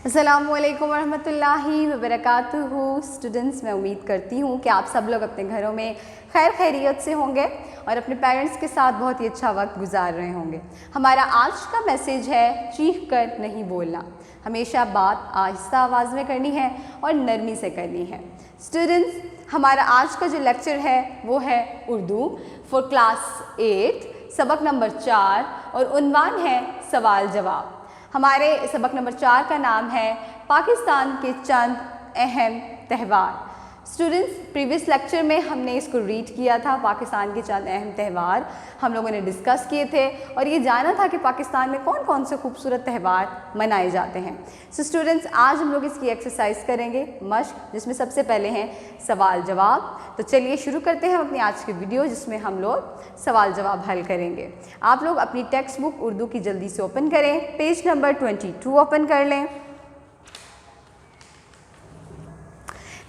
अस्सलामुअलैकुम वरहमतुल्लाहि वबरकातुहू। स्टूडेंट्स, मैं उम्मीद करती हूँ कि आप सब लोग अपने घरों में खैर खैरियत से होंगे और अपने पेरेंट्स के साथ बहुत ही अच्छा वक्त गुजार रहे होंगे। हमारा आज का मैसेज है चीख कर नहीं बोलना। हमेशा बात आहिस्ता आवाज़ में करनी है और नरमी से करनी है। स्टूडेंट्स, हमारा आज का जो लेक्चर है वो है उर्दू फॉर क्लास 8 सबक नंबर 4 और उन्वान है सवाल जवाब। हमारे सबक नंबर 4 का नाम है पाकिस्तान के चंद अहम त्यौहार। स्टूडेंट्स, प्रीवियस लेक्चर में हमने इसको रीड किया था। पाकिस्तान के चंद अहम त्यौहार हम लोगों ने डिस्कस किए थे और ये जाना था कि पाकिस्तान में कौन कौन से खूबसूरत त्यौहार मनाए जाते हैं। सो स्टूडेंट्स, आज हम लोग इसकी एक्सरसाइज करेंगे मश्क, जिसमें सबसे पहले हैं सवाल जवाब। तो चलिए शुरू करते हैं अपनी आज की वीडियो, जिसमें हम लोग सवाल जवाब हल करेंगे। आप लोग अपनी टेक्स्ट बुक उर्दू की जल्दी से ओपन करें, पेज नंबर 22 ओपन कर लें।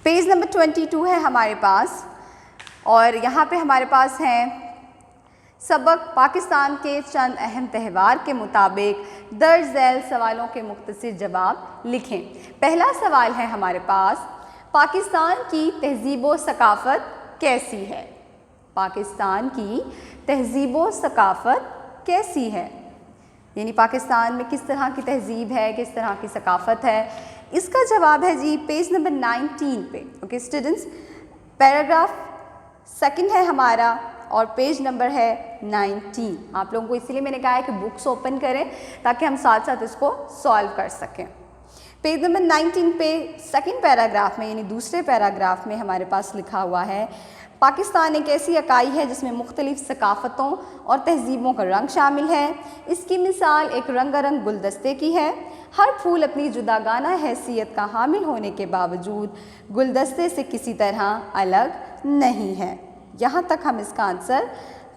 पेज नंबर 22 है हमारे पास और यहाँ पे हमारे पास हैं सबक पाकिस्तान के चंद अहम त्यौहार के मुताबिक दर्ज झैल सवालों के मुख्तसर जवाब लिखें। पहला सवाल है हमारे पास, पाकिस्तान की तहज़ीब व सकाफ़त कैसी है? पाकिस्तान की तहज़ीब व सकाफ़त कैसी है? यानी पाकिस्तान में किस तरह की तहज़ीब है, किस तरह की सकाफ़त है? इसका जवाब है जी पेज नंबर 19 पे। ओके स्टूडेंट्स, पैराग्राफ सेकंड है हमारा और पेज नंबर है 19। आप लोगों को इसलिए मैंने कहा है कि बुक्स ओपन करें ताकि हम साथ साथ इसको सॉल्व कर सकें। पेज नंबर 19 पे सेकंड पैराग्राफ में यानी दूसरे पैराग्राफ में हमारे पास लिखा हुआ है, पाकिस्तान एक ऐसी इकाई है जिसमें मुख्तलिफ़ सकाफ़तों और तहज़ीबों का रंग शामिल है। इसकी मिसाल एक रंगारंग गुलदस्ते की है। हर फूल अपनी जुदागाना हैसियत का हामिल होने के बावजूद गुलदस्ते से किसी तरह अलग नहीं है। यहाँ तक हम इसका आंसर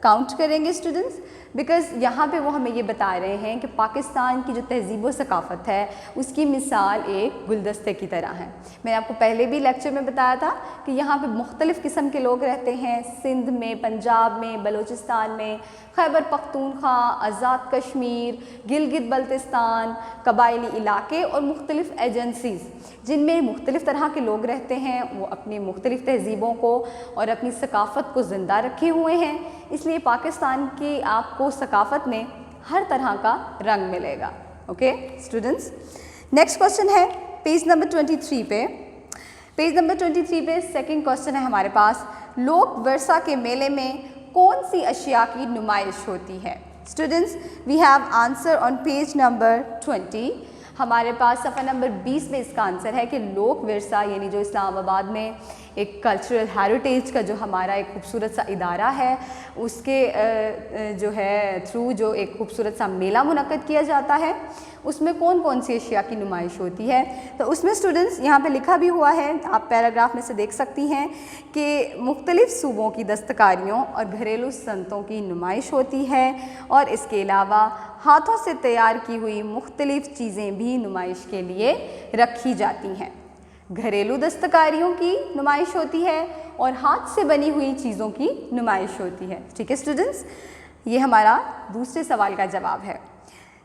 काउंट करेंगे स्टूडेंट्स, बिकॉज़ यहाँ पे वो हमें ये बता रहे हैं कि पाकिस्तान की जो तहज़ीब व सकाफ़त है उसकी मिसाल एक गुलदस्ते की तरह है। मैंने आपको पहले भी लेक्चर में बताया था कि यहाँ पे मुख्तलिफ़ किस्म के लोग रहते हैं, सिंध में, पंजाब में, बलूचिस्तान में, खैबर पख्तूनख्वा, आज़ाद कश्मीर, गिलगित बल्तिस्तान, कबायली इलाके और मुख्तलिफ़ एजेंसीज़ जिनमें मुख्तलिफ़ तरह के लोग रहते हैं। वो अपनी मुख्तलिफ़ तहज़ीबों को और अपनी सकाफ़त को ज़िंदा रखे हुए हैं। इसलिए पाकिस्तान की आपको सकाफ़त में हर तरह का रंग मिलेगा। ओके स्टूडेंट्स, नेक्स्ट क्वेश्चन है पेज नंबर 23 पे। पेज नंबर 23 पे सेकंड क्वेश्चन है हमारे पास, लोक वर्षा के मेले में कौन सी अशिया की नुमाइश होती है? Students, we have answer on page number 20। हमारे पास सफ़ा नंबर 20 में इसका आंसर है कि लोक विरसा यानी जो इस्लामाबाद में एक कल्चरल हेरिटेज का जो हमारा एक खूबसूरत सा इदारा है उसके जो है थ्रू जो एक खूबसूरत सा मेला मुनक्कद किया जाता है, उसमें कौन कौन सी अशिया की नुमाइश होती है? तो उसमें स्टूडेंट्स यहाँ पे लिखा भी हुआ है, आप पैराग्राफ में से देख सकती हैं कि मुख्तलिफ़ सूबों की दस्तकारियों और घरेलू सनतों की नुमाइश होती है और इसके अलावा हाथों से तैयार की हुई मुख्तलिफ़ चीज़ें भी नुमाइश के लिए रखी जाती हैं। घरेलू दस्तकारियों की नुमाइश होती है और हाथ से बनी हुई चीज़ों की नुमाइश होती है। ठीक है स्टूडेंट्स, ये हमारा दूसरे सवाल का जवाब है।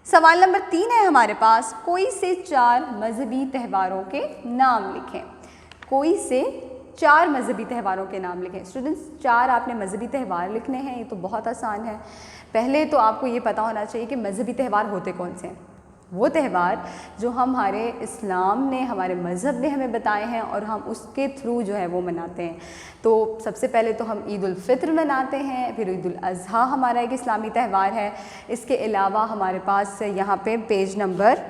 सवाल नंबर 3 है हमारे पास, कोई से 4 मजहबी त्यौहारों के नाम लिखें। कोई से 4 मजहबी त्यौहारों के नाम लिखें। स्टूडेंट्स, 4 आपने मजहबी त्यौहार लिखने हैं, ये तो बहुत आसान है। पहले तो आपको ये पता होना चाहिए कि मजहबी त्यौहार होते कौन से हैं। वो त्यौहार जो हमारे इस्लाम ने, हमारे मज़हब ने हमें बताए हैं और हम उसके थ्रू जो है वो मनाते हैं। तो सबसे पहले तो हम ईद उल फित्र मनाते हैं, फिर ईद उल अज़हा हमारा एक इस्लामी त्यौहार है। इसके अलावा हमारे पास यहाँ पे पेज नंबर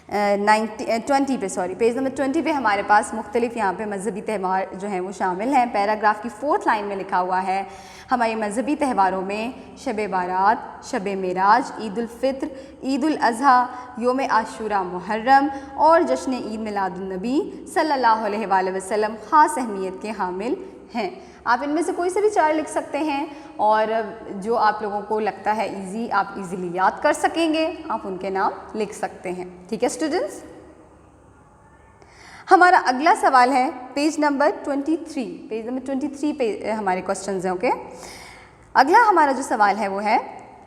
20 पे पेज नंबर 20 पे हमारे पास मुख्तलिफ़ यहाँ पे मजहबी त्यौहार जो हैं वो शामिल हैं। पैराग्राफ की 4th लाइन में लिखा हुआ है, हमारे मजहबी त्यौहारों में शब बारात, शब मेराज, ईद उल फित्र, ईद उल अज़हा, योम आशूरा मुहर्रम और जश्न ईद मिलादुन नबी सल्लल्लाहु अलैहि वसल्लम ख़ास अहमियत के हामिल हैं। आप इनमें से कोई से भी 4 लिख सकते हैं और जो आप लोगों को लगता है इजी, आप इजीली याद कर सकेंगे, आप उनके नाम लिख सकते हैं। ठीक है स्टूडेंट्स, हमारा अगला सवाल है पेज नंबर 23। पेज नंबर 23 पे हमारे क्वेश्चंस हैं। ओके, अगला हमारा जो सवाल है वो है,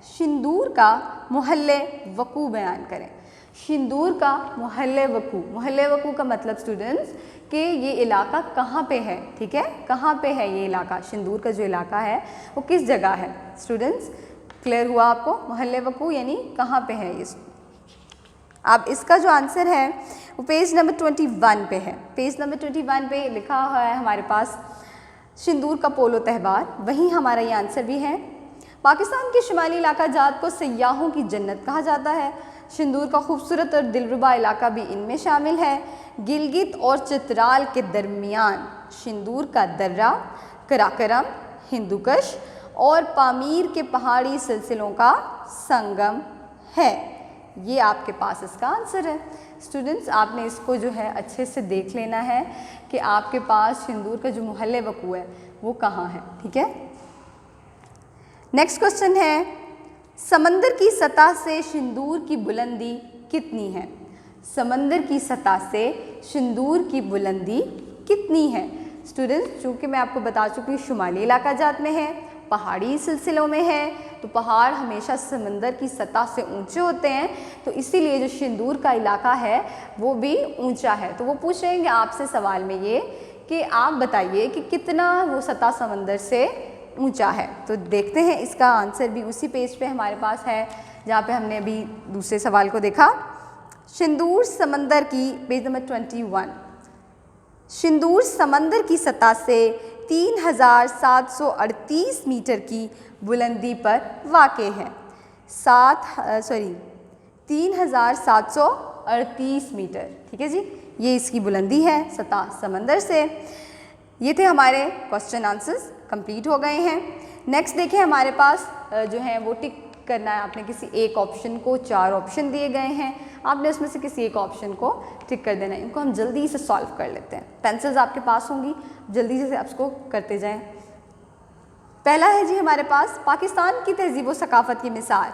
सिंदूर का मुहल्ले वकू बयान करें। सिंदूर का मोहल्ले वकू। मोहल्ले वकू का मतलब स्टूडेंट्स कि ये इलाका कहाँ पे है, ठीक है, कहाँ पे है ये इलाका, सिंदूर का जो इलाका है वो किस जगह है। स्टूडेंट्स क्लियर हुआ आपको, मोहल्ले वकू यानी कहाँ पे है ये। अब इसका जो आंसर है वो पेज नंबर 21 पे है। पेज नंबर 21 पे लिखा हुआ है हमारे पास सिंदूर का पोलो त्यौहार, वहीं हमारा ये आंसर भी है। पाकिस्तान के शुमाली इलाका जात को सयाहों की जन्नत कहा जाता है। सिंदूर का खूबसूरत और दिलरुबा इलाका भी इनमें शामिल है। गिलगित और चित्राल के दरमियान सिंदूर का दर्रा, कराकरम, हिंदुकश और पामीर के पहाड़ी सिलसिलों का संगम है। ये आपके पास इसका आंसर है। स्टूडेंट्स आपने इसको जो है अच्छे से देख लेना है कि आपके पास सिंदूर का जो मोहल्ले वकू है वो कहाँ है, ठीक है। नेक्स्ट क्वेश्चन है, समंदर की सतह से सिंदूर की बुलंदी कितनी है। समंदर की सतह से सिंदूर की बुलंदी कितनी है। स्टूडेंट्स चूँकि मैं आपको बता चुकी हूँ शुमाली इलाका जात में है, पहाड़ी सिलसिलों में है, तो पहाड़ हमेशा समंदर की सतह से ऊंचे होते हैं, तो इसीलिए जो सिंदूर का इलाका है वो भी ऊंचा है। तो वो पूछेंगे आपसे सवाल में ये कि आप बताइए कि कितना वो सतह समंदर से ऊंचा है। तो देखते हैं इसका आंसर भी उसी पेज पे हमारे पास है जहाँ पे हमने अभी दूसरे सवाल को देखा। सिंदूर समंदर की, पेज नंबर 21, सिंदूर समंदर की सतह से 3738 मीटर की बुलंदी पर वाक़े है। 3738 मीटर, ठीक है जी, ये इसकी बुलंदी है सतह समंदर से। ये थे हमारे क्वेश्चन आंसर्स, कंप्लीट हो गए हैं। नेक्स्ट देखें हमारे पास जो है वो टिक करना है आपने किसी एक ऑप्शन को। 4 ऑप्शन दिए गए हैं, आपने उसमें से किसी एक ऑप्शन को टिक कर देना है। इनको हम जल्दी से सॉल्व कर लेते हैं। पेंसिल्स आपके पास होंगी, जल्दी से आप इसको करते जाएं। पहला है जी हमारे पास पाकिस्तान की तहजीब व सकाफ़त की मिसाल।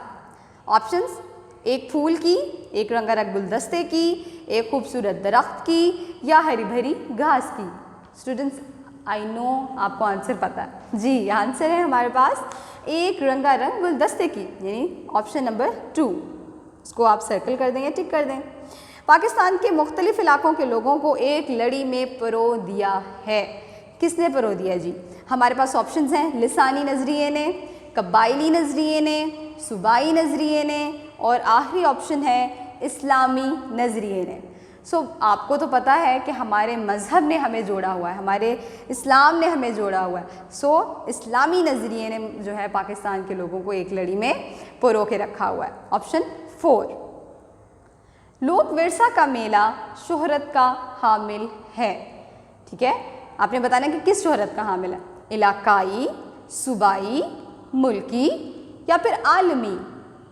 ऑप्शंस, एक फूल की, एक रंगारंग गुलदस्ते की, एक खूबसूरत दरख्त की या हरी भरी घास की। स्टूडेंट्स आई नो आपको आंसर पता है जी, आंसर है हमारे पास एक रंगारंग गुलदस्ते की, यानी ऑप्शन नंबर 2। इसको आप सर्कल कर देंगे, टिक कर दें। पाकिस्तान के मुख्तलिफ इलाकों के लोगों को एक लड़ी में परो दिया है। किसने परो दिया जी। हमारे पास ऑप्शंस हैं, लिसानी नज़रिए ने, कबायली नज़रिए ने, सूबाई नज़रिए ने और आखिरी ऑप्शन है इस्लामी नज़रिए ने। आपको तो पता है कि हमारे मज़हब ने हमें जोड़ा हुआ है, हमारे इस्लाम ने हमें जोड़ा हुआ है। इस्लामी नज़रिए ने जो है पाकिस्तान के लोगों को एक लड़ी में परो के रखा हुआ है। ऑप्शन 4। लोक विरसा का मेला शोहरत का हामिल है, ठीक है। आपने बताना कि किस शोहरत का हामिल है, इलाकाई, सूबाई, मुल्की या फिर आलमी।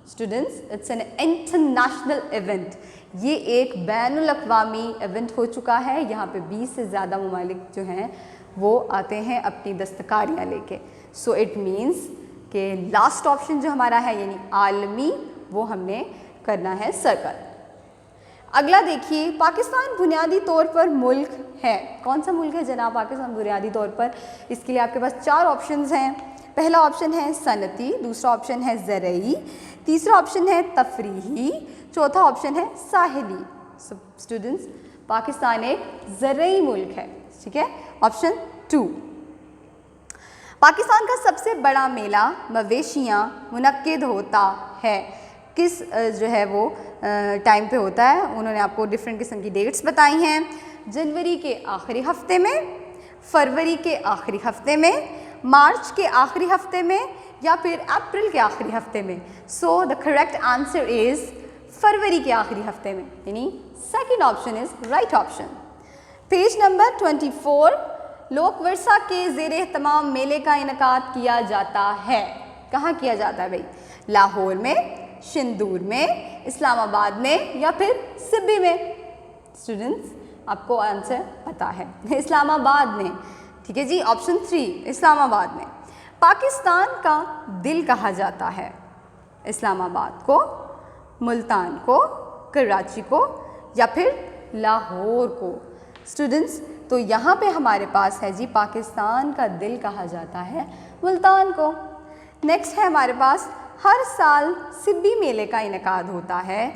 Students it's an international event. ये एक बैनुल अक़वामी इवेंट हो चुका है। यहाँ पे 20 से ज़्यादा ममालिक जो हैं वो आते हैं अपनी दस्तकारियाँ लेके। सो इट मीन्स कि लास्ट ऑप्शन जो हमारा है यानी आलमी, वो हमने करना है सर्कल। अगला देखिए, पाकिस्तान बुनियादी तौर पर मुल्क है। कौन सा मुल्क है जनाब पाकिस्तान बुनियादी तौर पर। इसके लिए आपके पास 4 ऑप्शंस हैं। पहला ऑप्शन है सनती, दूसरा ऑप्शन है ज़रई, तीसरा ऑप्शन है तफरीही, चौथा ऑप्शन है साहिली। स्टूडेंट्स पाकिस्तान एक ज़रई मुल्क है, ठीक है। ऑप्शन 2। पाकिस्तान का सबसे बड़ा मेला मवेशियाँ मुनक्किद होता है। किस जो है वो टाइम पे होता है, उन्होंने आपको डिफरेंट किस्म की डेट्स बताई हैं। जनवरी के आखिरी हफ्ते में, फरवरी के आखिरी हफ्ते में, मार्च के आखिरी हफ्ते में या फिर अप्रैल के आखिरी हफ्ते में। So the correct answer is फरवरी के आखिरी हफ्ते में, यानी second option is right option. Page number 24, Lok Virsa के ज़ेर एहतमाम मेले का इनकाद किया जाता है। कहाँ किया जाता है भाई, लाहौर में, सिंदूर में, इस्लामाबाद में या फिर सिब्बी में। स्टूडेंट्स आपको आंसर पता है, इस्लामाबाद में, ठीक है जी। ऑप्शन 3 इस्लामाबाद में। पाकिस्तान का दिल कहा जाता है इस्लामाबाद को, मुल्तान को, कराची को या फिर लाहौर को। स्टूडेंट्स तो यहाँ पे हमारे पास है जी पाकिस्तान का दिल कहा जाता है मुल्तान को। नेक्स्ट है हमारे पास, हर साल सिब्बी मेले का इनकाद होता है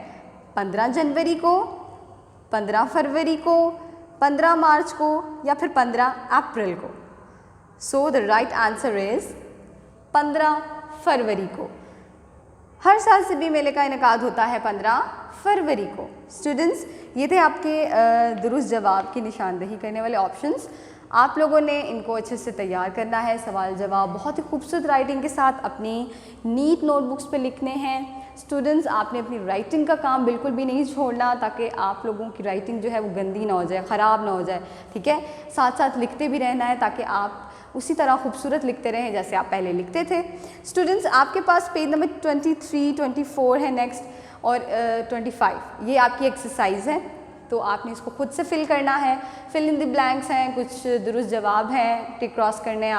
15 जनवरी को, 15 फरवरी को, 15 मार्च को या फिर 15 अप्रैल को? So the right answer is 15 फरवरी को। हर साल सिडनी मेले का इनेकाद होता है 15 फरवरी को। स्टूडेंट्स, ये थे आपके दुरुस्त जवाब की निशानदेही करने वाले ऑप्शंस। आप लोगों ने इनको अच्छे से तैयार करना है। सवाल जवाब बहुत ही खूबसूरत राइटिंग के साथ अपनी नीट नोटबुक्स पे लिखने हैं। स्टूडेंट्स, आपने अपनी राइटिंग का काम बिल्कुल भी नहीं छोड़ना, ताकि आप लोगों की राइटिंग जो है वो गंदी ना हो जाए, ख़राब ना हो जाए, ठीक है। साथ साथ लिखते भी रहना है ताकि आप उसी तरह खूबसूरत लिखते रहें जैसे आप पहले लिखते थे। स्टूडेंट्स, आपके पास पेज नंबर 23, 24 है नेक्स्ट, और 25 ये आपकी एक्सरसाइज है, तो आपने इसको खुद से फिल करना है। फिल इन द ब्लैंक्स हैं, कुछ दुरुस्त जवाब हैं, टिक क्रॉस करने हैं।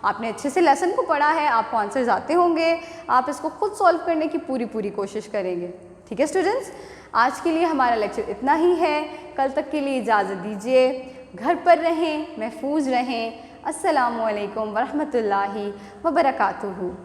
आपने अच्छे से लेसन को पढ़ा है, आपको आंसर्स आते होंगे, आप इसको खुद सॉल्व करने की पूरी कोशिश करेंगे, ठीक है। स्टूडेंट्स, आज के लिए हमारा लेक्चर इतना ही है। कल तक के लिए इजाज़त दीजिए। घर पर रहें, महफूज रहें। अस्सलामु अलैकुम वरहमतुल्लाहि वबरकातुहू।